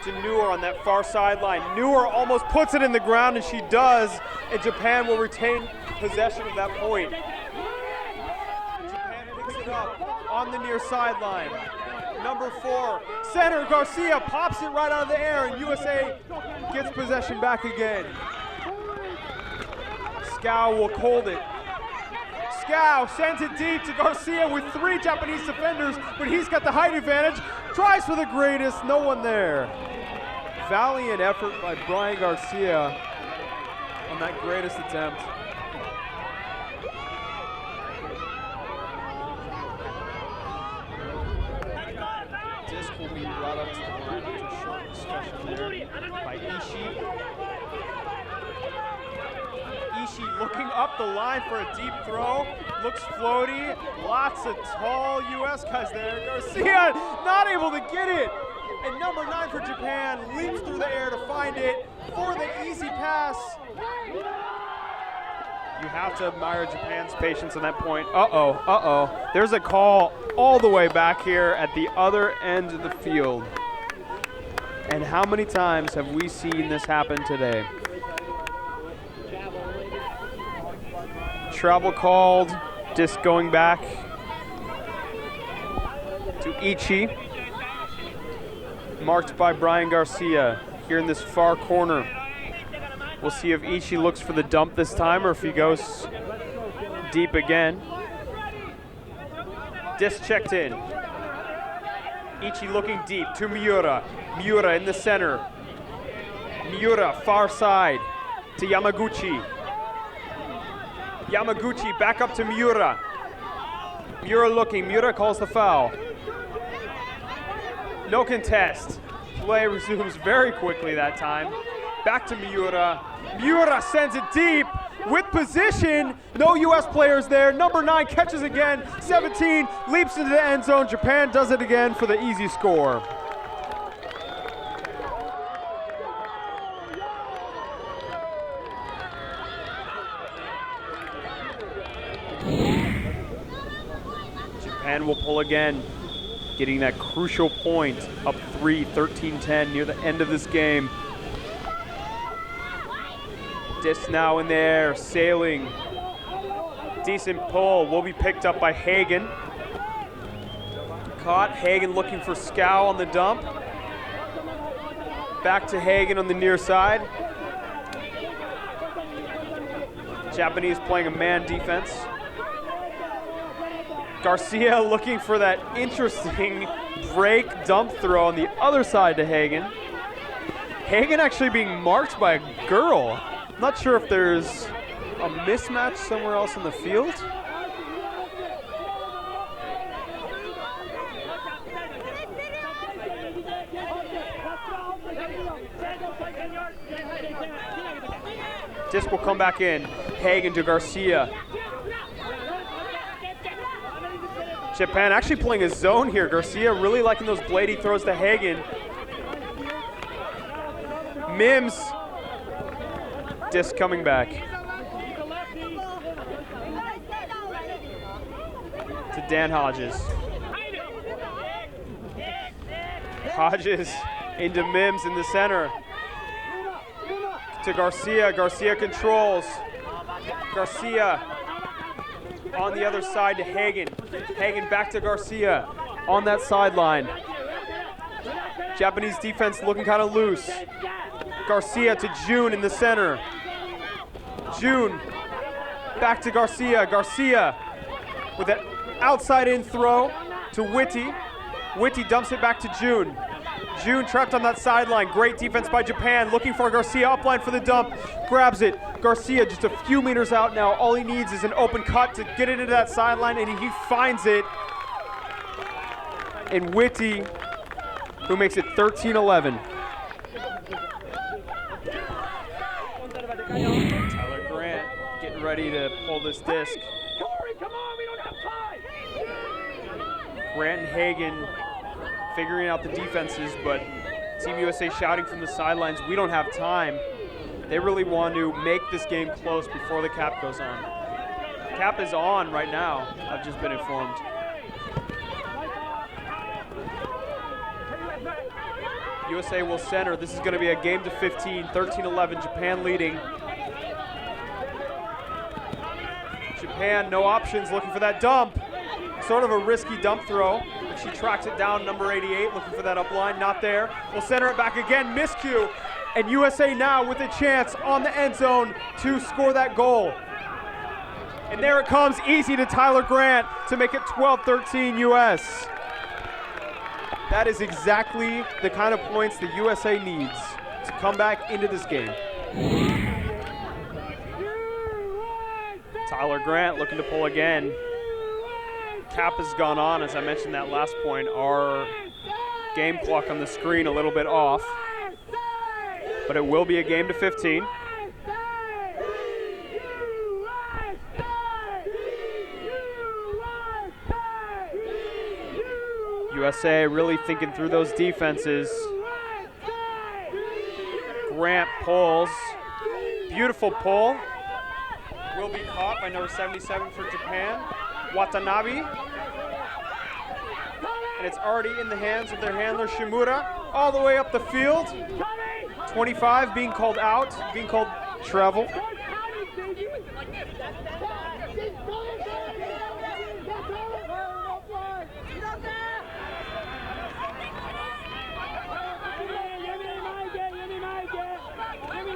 To Neuer on that far sideline. Neuer almost puts it in the ground, and she does, and Japan will retain possession of that point. Japan picks it up on the near sideline. Number 4, center Garcia pops it right out of the air, and USA gets possession back again. Scow will hold it. Scow sends it deep to Garcia with 3 Japanese defenders, but he's got the height advantage. Tries for the greatest, no one there. Valiant effort by Brian Garcia on that greatest attempt. Disc will be brought up to the line after a short discussion there by Ishii. Ishii looking up the line for a deep throw. Looks floaty. Lots of tall U.S. guys there. Garcia not able to get it. And number 9 for Japan leaps through the air to find it for the easy pass. You have to admire Japan's patience on that point. Uh-oh. There's a call all the way back here at the other end of the field. And how many times have we seen this happen today? Travel called, disc going back to Ichi. Marked by Brian Garcia here in this far corner. We'll see if Ichi looks for the dump this time or if he goes deep again. Disc checked in. Ichi looking deep to Miura. Miura in the center. Miura far side to Yamaguchi. Yamaguchi back up to Miura. Miura looking. Miura calls the foul. No contest. Play resumes very quickly that time. Back to Miura. Miura sends it deep with position. No U.S. players there. Number 9 catches again. 17 leaps into the end zone. Japan does it again for the easy score. Japan will pull again, getting that crucial point, up 3, 13-10 near the end of this game. Disc now in there, sailing. Decent pull, will be picked up by Hagen. Caught, Hagen looking for Scow on the dump. Back to Hagen on the near side. Japanese playing a man defense. Garcia looking for that interesting break dump throw on the other side to Hagen. Hagen actually being marked by a girl. Not sure if there's a mismatch somewhere else in the field. Disc will come back in. Hagen to Garcia. Japan actually playing a zone here. Garcia really liking those bladey throws to Hagen. Mims. Disc coming back. To Dan Hodges. Hodges into Mims in the center. To Garcia. Garcia controls. Garcia on the other side to Hagen. Hagen back to Garcia on that sideline. Japanese defense looking kind of loose. Garcia to June in the center. June back to Garcia. Garcia with an outside in throw to Whitty. Whitty dumps it back to June. June trapped on that sideline. Great defense by Japan. Looking for Garcia upline for the dump. Grabs it. Garcia just a few meters out now. All he needs is an open cut to get it into that sideline, and he finds it. and Witty, who makes it 13-11. Tyler Grant getting ready to pull this disc. Grant and Hagen figuring out the defenses, but Team USA shouting from the sidelines, we don't have time. They really want to make this game close before the cap goes on. Cap is on right now, I've just been informed. USA will center. This is going to be a game to 15, 13-11, Japan leading. Japan, no options, looking for that dump. Sort of a risky dump throw. She tracks it down, number 88, looking for that up line, not there. We'll center it back again, miscue. And USA now with a chance on the end zone to score that goal. And there it comes, easy to Tyler Grant to make it 12-13 US. That is exactly the kind of points the USA needs to come back into this game. Tyler Grant looking to pull again. Cap has gone on, as I mentioned that last point. Our game clock on the screen a little bit off, but it will be a game to 15. USA really thinking through those defenses. Grant pulls. Beautiful pull. Will be caught by number 77 for Japan, Watanabe. And it's already in the hands of their handler, Shimura, all the way up the field. 25 being called out, being called travel.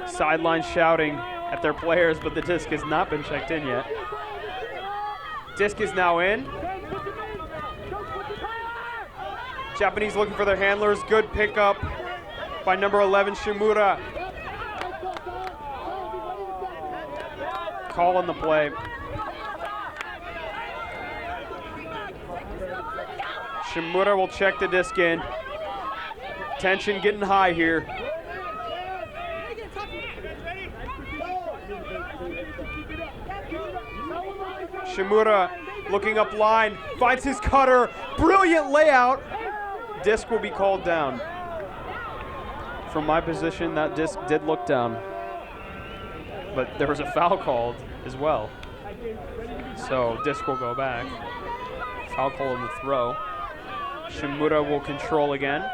Sideline shouting at their players, but the disc has not been checked in yet. Disc is now in. Japanese looking for their handlers. Good pickup by number 11, Shimura. Call on the play. Shimura will check the disc in. Tension getting high here. Shimura looking up line, finds his cutter, brilliant layout. Disc will be called down. From my position, that disc did look down, but there was a foul called as well. So disc will go back. Foul call on the throw. Shimura will control again.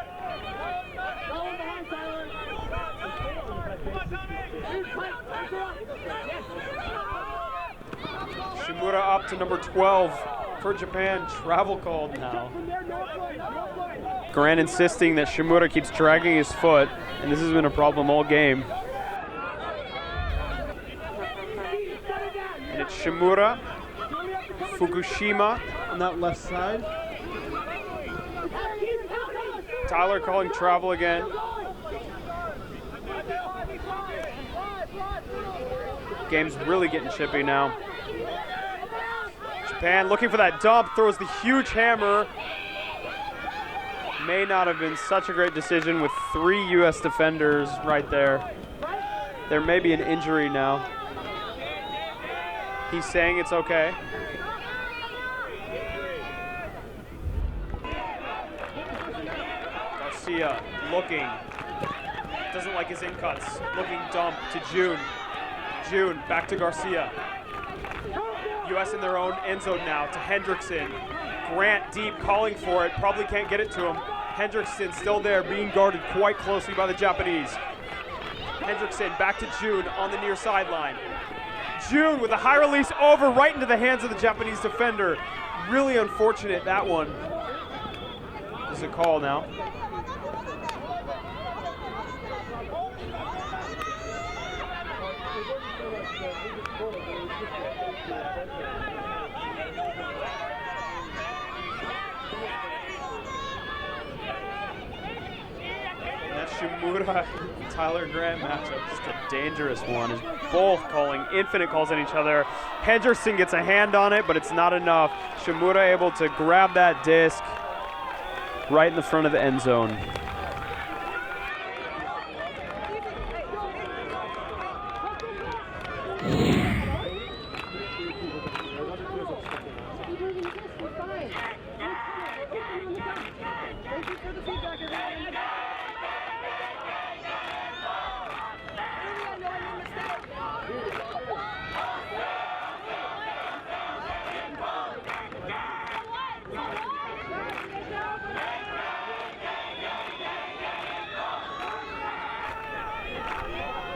Shimura up to number 12 for Japan. Travel called now. Grant insisting that Shimura keeps dragging his foot, and this has been a problem all game. And it's Shimura, Fukushima on that left side. Tyler calling travel again. Game's really getting chippy now. Japan looking for that dump, throws the huge hammer. May not have been such a great decision with 3 US defenders right there. There may be an injury now. He's saying it's okay. Garcia looking. Doesn't like his in-cuts. Looking dump to June. June back to Garcia. US in their own end zone now to Hendrickson. Grant deep calling for it, probably can't get it to him. Hendrickson still there, being guarded quite closely by the Japanese. Hendrickson back to June on the near sideline. June with a high release over right into the hands of the Japanese defender. Really unfortunate, that one. This is a call now. Shimura, Tyler Grant matchup, just a dangerous one. Is both calling infinite calls on each other. Henderson gets a hand on it, but it's not enough. Shimura able to grab that disc. right in the front of the end zone.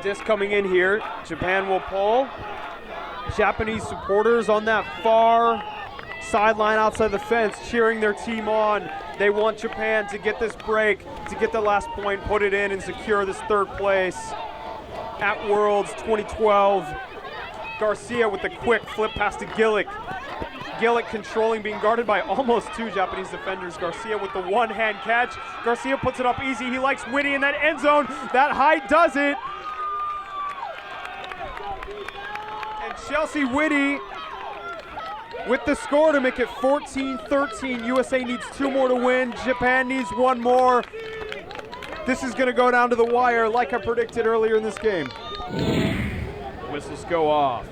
Disc coming in here. Japan will pull. Japanese supporters on that far sideline outside the fence cheering their team on. They want Japan to get this break, to get the last point, put it in, and secure this third place at Worlds 2012. Garcia with the quick flip pass to Gillick. Gillick controlling, being guarded by almost two Japanese defenders. Garcia with the one-hand catch. Garcia puts it up easy. He likes Whitty in that end zone. That height does it. And Chelsea Whitty with the score to make it 14-13. USA needs 2 more to win. Japan needs 1 more. This is going to go down to the wire like I predicted earlier in this game. Whistles go off.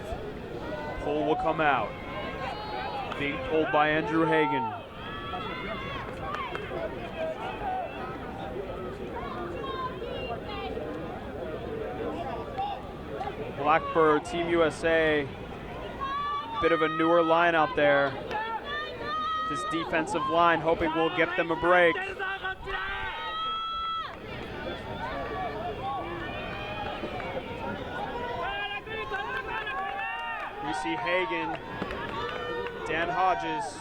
Pull will come out. Being pulled by Andrew Hagan. Blackbird, Team USA, bit of a newer line out there. This defensive line hoping we'll get them a break. We see Hagan, Dan Hodges.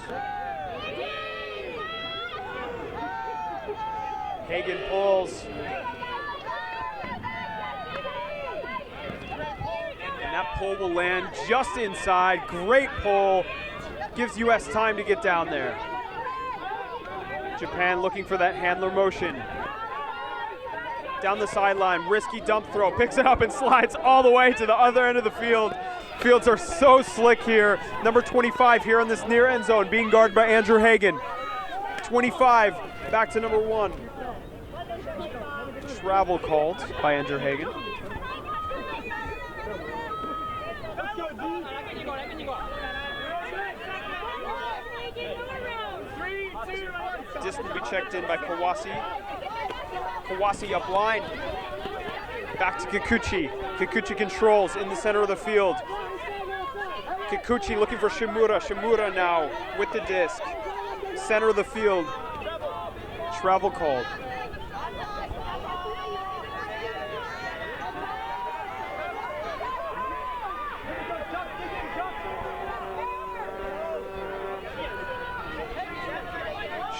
Hagan pulls. And that pull will land just inside. Great pull. Gives US time to get down there. Japan looking for that handler motion. Down the sideline, risky dump throw. Picks it up and slides all the way to the other end of the field. Fields are so slick here. Number 25 here on this near end zone, being guarded by Andrew Hagan. 25, back to number 1. Travel called by Andrew Hagan. Disc will be checked in by Kawase. Kawase up line. Back to Kikuchi. Kikuchi controls in the center of the field. Kikuchi looking for Shimura. Shimura now with the disc. Center of the field. Travel called.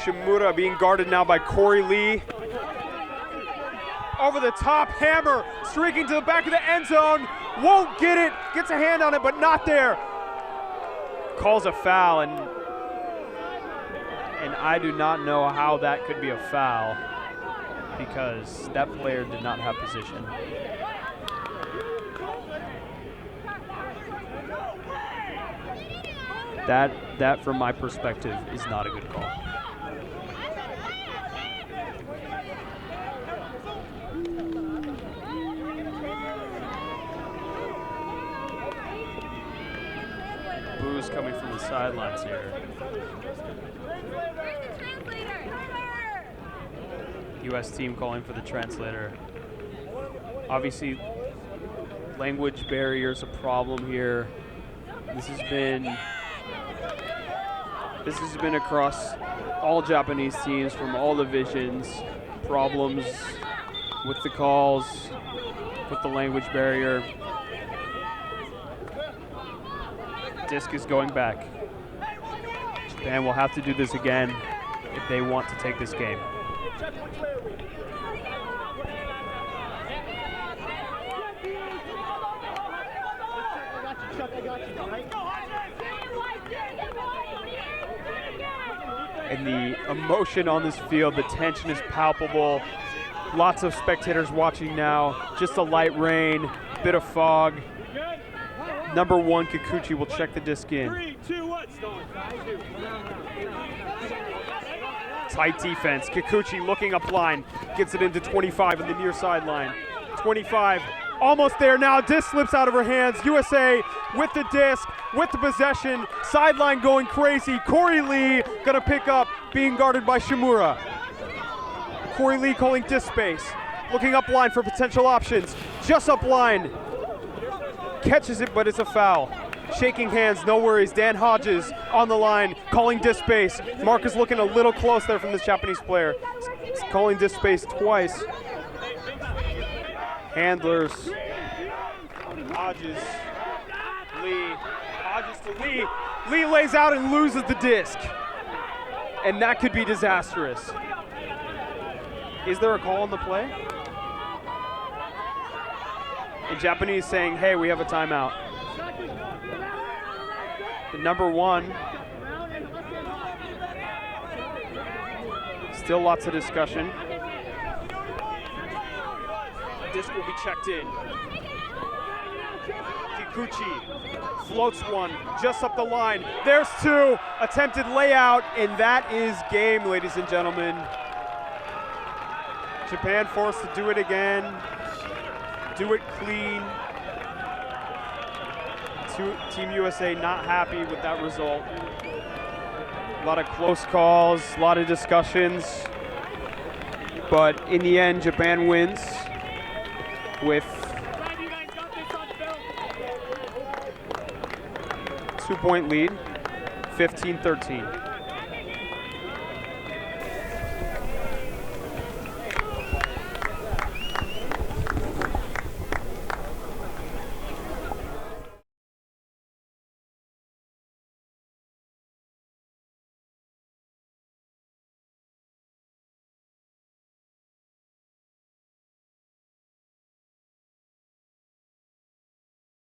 Shimura being guarded now by Corey Lee. Over the top, hammer, streaking to the back of the end zone. Won't get it, gets a hand on it, but not there. Calls a foul, and I do not know how that could be a foul because that player did not have position. That from my perspective is not a good call. Boos coming from the sidelines here. US team calling for the translator. Obviously, language barrier is a problem here. This has been across all Japanese teams from all divisions. Problems with the calls, with the language barrier. Disc is going back. Japan will have to do this again if they want to take this game. And the emotion on this field, the tension is palpable. Lots of spectators watching now. Just a light rain, bit of fog. Number 1, Kikuchi will check the disc in. 3, 2, 1. Tight defense. Kikuchi looking up line, gets it into 25 in the near sideline. 25, almost there now. Disc slips out of her hands. USA with the disc, with the possession. Sideline going crazy. Corey Lee gonna pick up, being guarded by Shimura. Corey Lee calling disc space. Looking up line for potential options. Just up line. Catches it, but it's a foul. Shaking hands, no worries. Dan Hodges on the line, calling disc space. Mark is looking a little close there from this Japanese player. He's calling disc space twice. Handlers. Hodges. Lee. Hodges to Lee. Lee lays out and loses the disc. And that could be disastrous. Is there a call on the play? The Japanese saying, hey, we have a timeout. The number 1. Still lots of discussion. Disc will be checked in. Kikuchi floats one just up the line. There's 2. Attempted layout, and that is game, ladies and gentlemen. Japan forced to do it again. Do it clean. Team USA not happy with that result. A lot of close calls, a lot of discussions. But in the end, Japan wins with 2-point lead, 15-13.